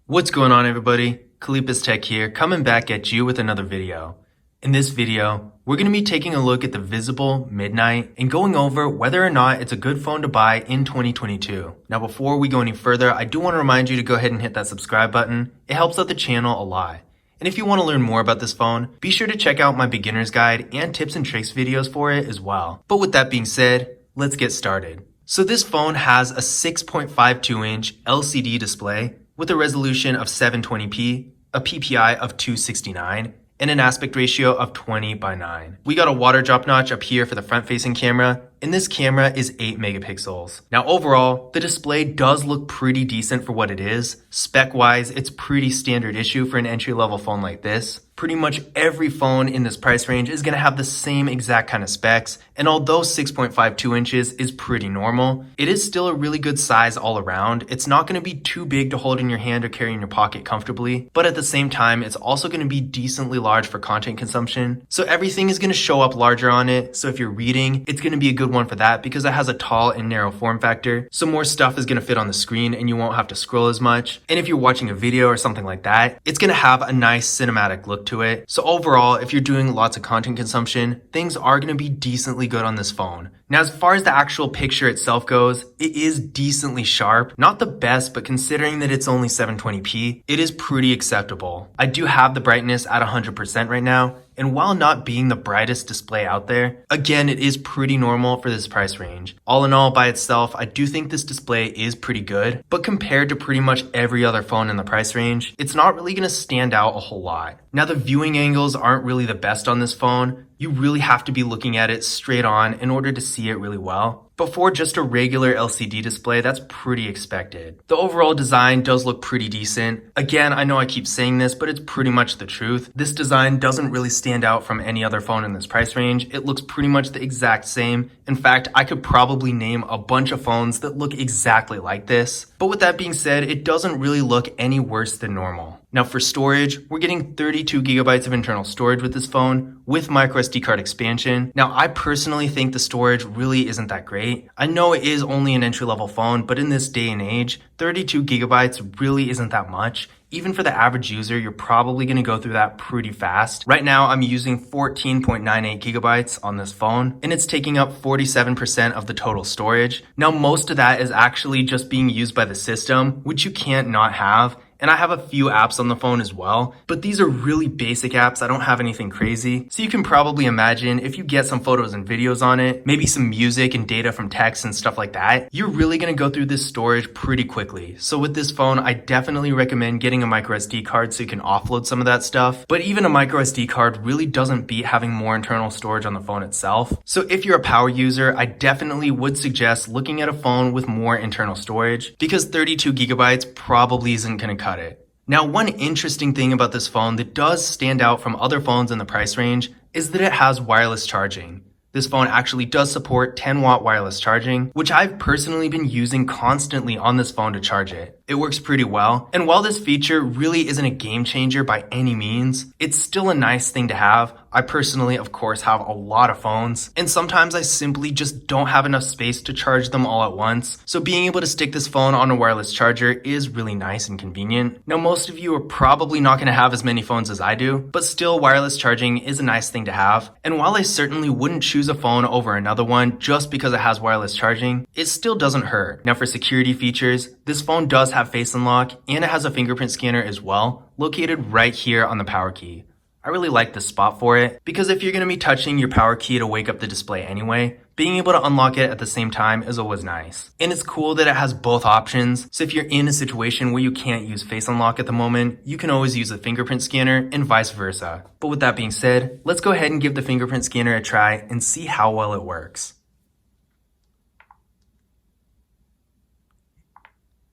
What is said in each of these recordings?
What's going on, everybody? Kalipa's Tech here, coming back at you with another video. In this video, we're going to be taking a look at the Visible Midnight and going over whether or not it's a good phone to buy in 2022. Now, before we go any further, I do want to remind you to go ahead and hit that subscribe button. It helps out the channel a lot. And if you want to learn more about this phone, be sure to check out my beginner's guide and tips and tricks videos for it as well. But with that being said, let's get started. So this phone has a 6.52-inch LCD display with a resolution of 720p, a PPI of 269, and an aspect ratio of 20:9. We got a water drop notch up here for the front-facing camera, and this camera is 8 megapixels. Now overall, the display does look pretty decent for what it is. Spec-wise, it's pretty standard issue for an entry-level phone like this. Pretty much every phone in this price range is going to have the same exact kind of specs, and although 6.52 inches is pretty normal, it is still a really good size all around. It's not going to be too big to hold in your hand or carry in your pocket comfortably, but at the same time, it's also going to be decently large for content consumption. So everything is going to show up larger on it, so if you're reading, it's going to be a good one for that because it has a tall and narrow form factor, so more stuff is going to fit on the screen and you won't have to scroll as much. And if you're watching a video or something like that, it's going to have a nice cinematic look to it. So overall, if you're doing lots of content consumption, things are going to be decently good on this phone. Now, as far as the actual picture itself goes, it is decently sharp. Not the best, but considering that it's only 720p, it is pretty acceptable. I do have the brightness at 100% right now, and while not being the brightest display out there, again, it is pretty normal for this price range. All in all, by itself, I do think this display is pretty good, but compared to pretty much every other phone in the price range, it's not really going to stand out a whole lot. Now, the viewing angles aren't really the best on this phone. You really have to be looking at it straight on in order to see it really well. But for just a regular LCD display, that's pretty expected. The overall design does look pretty decent. Again, I know I keep saying this, but it's pretty much the truth. This design doesn't really stand out from any other phone in this price range. It looks pretty much the exact same. In fact, I could probably name a bunch of phones that look exactly like this. But with that being said, it doesn't really look any worse than normal. Now for storage, we're getting 32 gigabytes of internal storage with this phone with microSD card expansion. Now I personally think the storage really isn't that great. I know it is only an entry-level phone, but in this day and age, 32 gigabytes really isn't that much. Even for the average user, you're probably going to go through that pretty fast. Right now, I'm using 14.98 gigabytes on this phone, and it's taking up 47% of the total storage. Now, most of that is actually just being used by the system, which you can't not have. And I have a few apps on the phone as well, but these are really basic apps. I don't have anything crazy. So you can probably imagine if you get some photos and videos on it, maybe some music and data from text and stuff like that, you're really going to go through this storage pretty quickly. So with this phone, I definitely recommend getting a microSD card so you can offload some of that stuff. But even a microSD card really doesn't beat having more internal storage on the phone itself. So if you're a power user, I definitely would suggest looking at a phone with more internal storage because 32 gigabytes probably isn't going to cut it. Now, one interesting thing about this phone that does stand out from other phones in the price range is that it has wireless charging. This phone actually does support 10-watt wireless charging, which I've personally been using constantly on this phone to charge it. It works pretty well, and while this feature really isn't a game changer by any means, it's still a nice thing to have. I personally, of course, have a lot of phones, and sometimes I simply just don't have enough space to charge them all at once, so being able to stick this phone on a wireless charger is really nice and convenient. Now, most of you are probably not going to have as many phones as I do, but still, wireless charging is a nice thing to have, and while I certainly wouldn't choose a phone over another one just because it has wireless charging, it still doesn't hurt. Now, for security features, this phone does have face unlock, and it has a fingerprint scanner as well, located right here on the power key. I really like this spot for it because if you're going to be touching your power key to wake up the display anyway, being able to unlock it at the same time is always nice. And it's cool that it has both options, so if you're in a situation where you can't use face unlock at the moment, you can always use the fingerprint scanner and vice versa. But with that being said, let's go ahead and give the fingerprint scanner a try and see how well it works.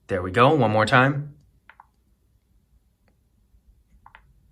There we go, one more time.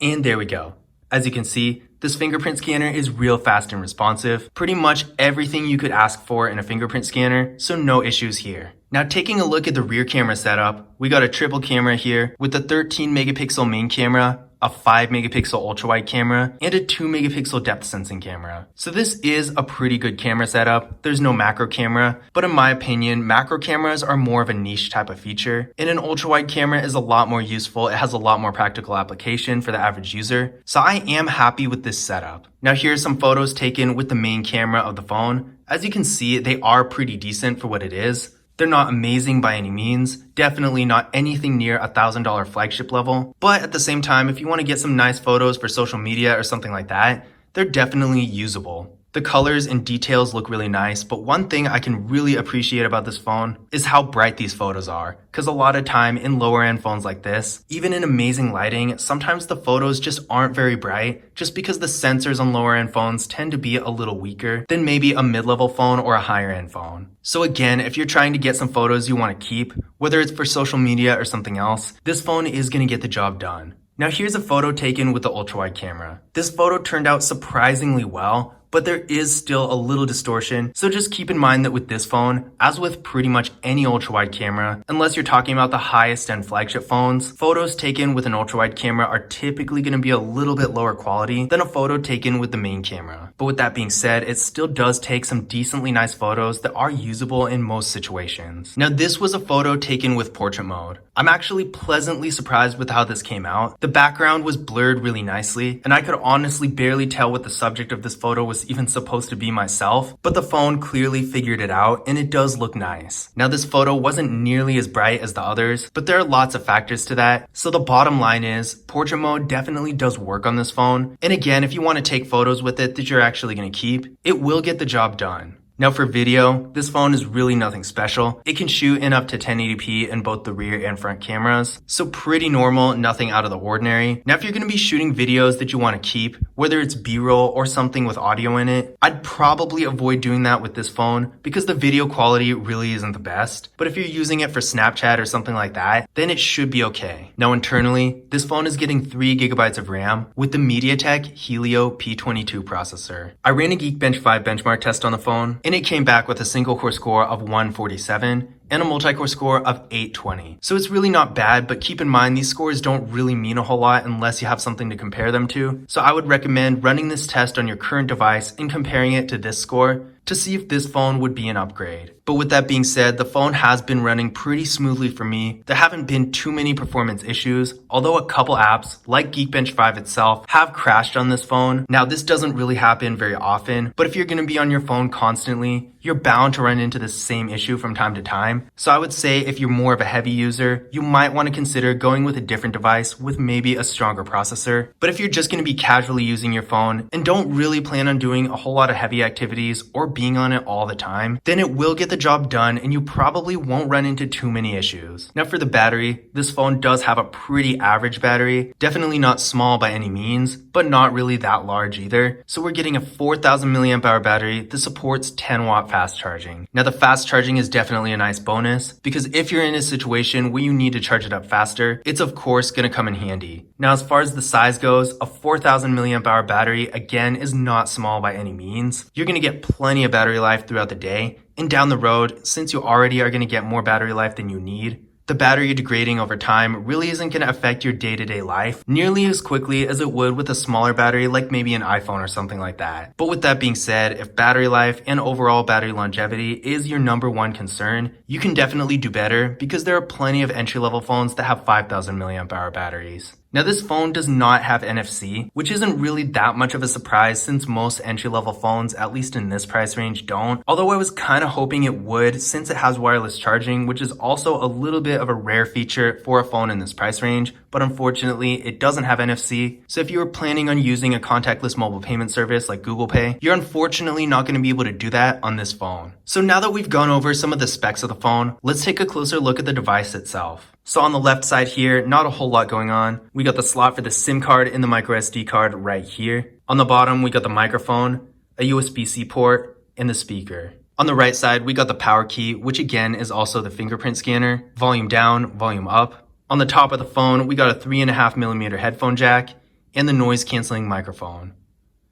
And there we go. As you can see, this fingerprint scanner is real fast and responsive. Pretty much everything you could ask for in a fingerprint scanner, so no issues here. Now taking a look at the rear camera setup, we got a triple camera here with a 13 megapixel main camera, a 5 megapixel ultra wide camera, and a 2 megapixel depth sensing camera. So this is a pretty good camera setup. There's no macro camera, but in my opinion, macro cameras are more of a niche type of feature, and an ultra wide camera is a lot more useful. It has a lot more practical application for the average user. So I am happy with this setup. Now here's some photos taken with the main camera of the phone. As you can see, they are pretty decent for what it is. They're not amazing by any means, definitely not anything near $1,000 flagship level, but at the same time, if you want to get some nice photos for social media or something like that, they're definitely usable. The colors and details look really nice, but one thing I can really appreciate about this phone is how bright these photos are. Because a lot of time in lower end phones like this, even in amazing lighting, sometimes the photos just aren't very bright just because the sensors on lower end phones tend to be a little weaker than maybe a mid-level phone or a higher end phone. So again, if you're trying to get some photos you want to keep, whether it's for social media or something else, this phone is going to get the job done. Now here's a photo taken with the ultra-wide camera. This photo turned out surprisingly well, but there is still a little distortion, so just keep in mind that with this phone, as with pretty much any ultra-wide camera, unless you're talking about the highest end flagship phones, photos taken with an ultra-wide camera are typically going to be a little bit lower quality than a photo taken with the main camera. But with that being said, it still does take some decently nice photos that are usable in most situations. Now this was a photo taken with portrait mode. I'm actually pleasantly surprised with how this came out. The background was blurred really nicely, and I could honestly barely tell what the subject of this photo was even supposed to be myself, but the phone clearly figured it out and it does look nice. Now this photo wasn't nearly as bright as the others, but there are lots of factors to that. So the bottom line is, portrait mode definitely does work on this phone. And again, if you want to take photos with it that you're actually going to keep, it will get the job done. Now for video, this phone is really nothing special. It can shoot in up to 1080p in both the rear and front cameras. So pretty normal, nothing out of the ordinary. Now if you're going to be shooting videos that you want to keep, whether it's B-roll or something with audio in it, I'd probably avoid doing that with this phone because the video quality really isn't the best. But if you're using it for Snapchat or something like that, then it should be okay. Now internally, this phone is getting 3 gigabytes of RAM with the MediaTek Helio P22 processor. I ran a Geekbench 5 benchmark test on the phone, and it came back with a single core score of 147 and a multi-core score of 820. So it's really not bad, but keep in mind these scores don't really mean a whole lot unless you have something to compare them to. So I would recommend running this test on your current device and comparing it to this score to see if this phone would be an upgrade. But with that being said, the phone has been running pretty smoothly for me. There haven't been too many performance issues, although a couple apps, like Geekbench 5 itself, have crashed on this phone. Now this doesn't really happen very often, but if you're going to be on your phone constantly, you're bound to run into the same issue from time to time. So I would say if you're more of a heavy user, you might want to consider going with a different device with maybe a stronger processor. But if you're just going to be casually using your phone and don't really plan on doing a whole lot of heavy activities or being on it all the time, then it will get the job done and you probably won't run into too many issues. Now for the battery, this phone does have a pretty average battery, definitely not small by any means, but not really that large either. So we're getting a 4,000 milliamp hour battery that supports 10 watt fast charging. Now the fast charging is definitely a nice bonus because if you're in a situation where you need to charge it up faster, it's of course going to come in handy. Now as far as the size goes, a 4,000 milliamp hour battery again is not small by any means. You're going to get plenty of battery life throughout the day, and down the road, since you already are going to get more battery life than you need, the battery degrading over time really isn't going to affect your day-to-day life nearly as quickly as it would with a smaller battery like maybe an iPhone or something like that. But with that being said, if battery life and overall battery longevity is your number one concern, you can definitely do better because there are plenty of entry-level phones that have 5,000 milliamp hour batteries. Now this phone does not have NFC, which isn't really that much of a surprise since most entry-level phones, at least in this price range, don't. Although I was kind of hoping it would since it has wireless charging, which is also a little bit of a rare feature for a phone in this price range. But unfortunately, it doesn't have NFC. So if you were planning on using a contactless mobile payment service like Google Pay, you're unfortunately not going to be able to do that on this phone. So now that we've gone over some of the specs of the phone, let's take a closer look at the device itself. So on the left side here, not a whole lot going on. We got the slot for the SIM card and the micro SD card right here. On the bottom, we got the microphone, a USB-C port, and the speaker. On the right side, we got the power key, which again is also the fingerprint scanner, volume down, volume up. On the top of the phone, we got a 3.5mm headphone jack and the noise canceling microphone.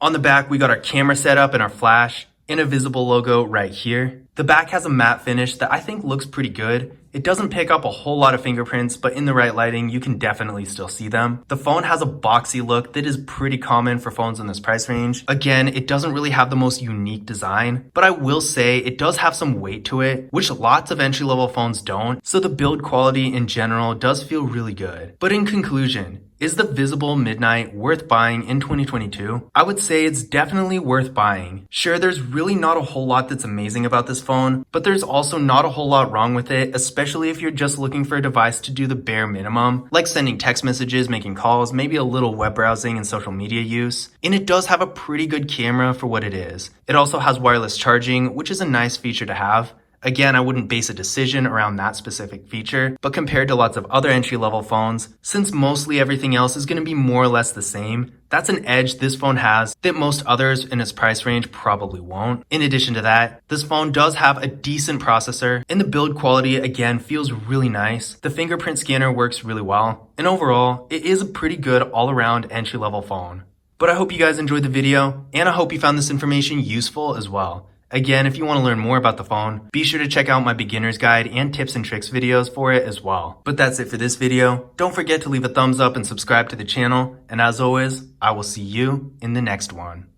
On the back, we got our camera setup and our flash and a visible logo right here. The back has a matte finish that I think looks pretty good. It doesn't pick up a whole lot of fingerprints, but in the right lighting, you can definitely still see them. The phone has a boxy look that is pretty common for phones in this price range. Again, it doesn't really have the most unique design, but I will say it does have some weight to it, which lots of entry-level phones don't, so the build quality in general does feel really good. But in conclusion, is the Visible Midnight worth buying in 2022? I would say it's definitely worth buying. Sure, there's really not a whole lot that's amazing about this phone, but there's also not a whole lot wrong with it, especially if you're just looking for a device to do the bare minimum, like sending text messages, making calls, maybe a little web browsing and social media use. And it does have a pretty good camera for what it is. It also has wireless charging, which is a nice feature to have. Again, I wouldn't base a decision around that specific feature, but compared to lots of other entry-level phones, since mostly everything else is going to be more or less the same, that's an edge this phone has that most others in its price range probably won't. In addition to that, this phone does have a decent processor, and the build quality again feels really nice. The fingerprint scanner works really well, and overall, it is a pretty good all-around entry-level phone. But I hope you guys enjoyed the video, and I hope you found this information useful as well. Again, if you want to learn more about the phone, be sure to check out my beginner's guide and tips and tricks videos for it as well. But that's it for this video. Don't forget to leave a thumbs up and subscribe to the channel. And as always, I will see you in the next one.